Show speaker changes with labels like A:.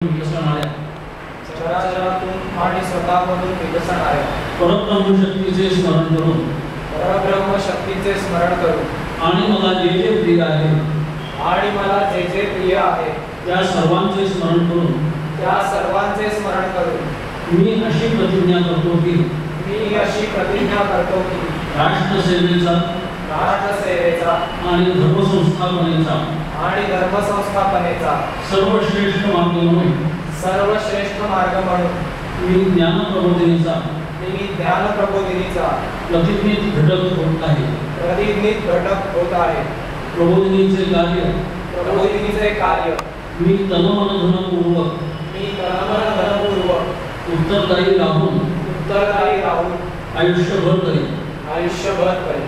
A: विकसणाऱ्या
B: चराचरातून आणि स्वतःमधून विकसणाऱ्या
A: परब्रह्म शक्तीचे स्मरण करून
B: परब्रह्म शक्तीचे स्मरण करून
A: आणि मला जे जे प्रिय आहे त्या सर्वांचे स्मरण करून मी अशी प्रतिज्ञा करतो की राष्ट्रसेवेचा आणि धर्मसंस्थापनेचा सर्वश्रेष्ठ मार्ग म्हणून मी ज्ञान प्रबोधिनीचा प्रतिज्ञित घटक होत आहे। प्रबोधिनीचे कार्य मी तनमन धनपूर्वक उत्तरदायी राहून आयुष्यभर करेन।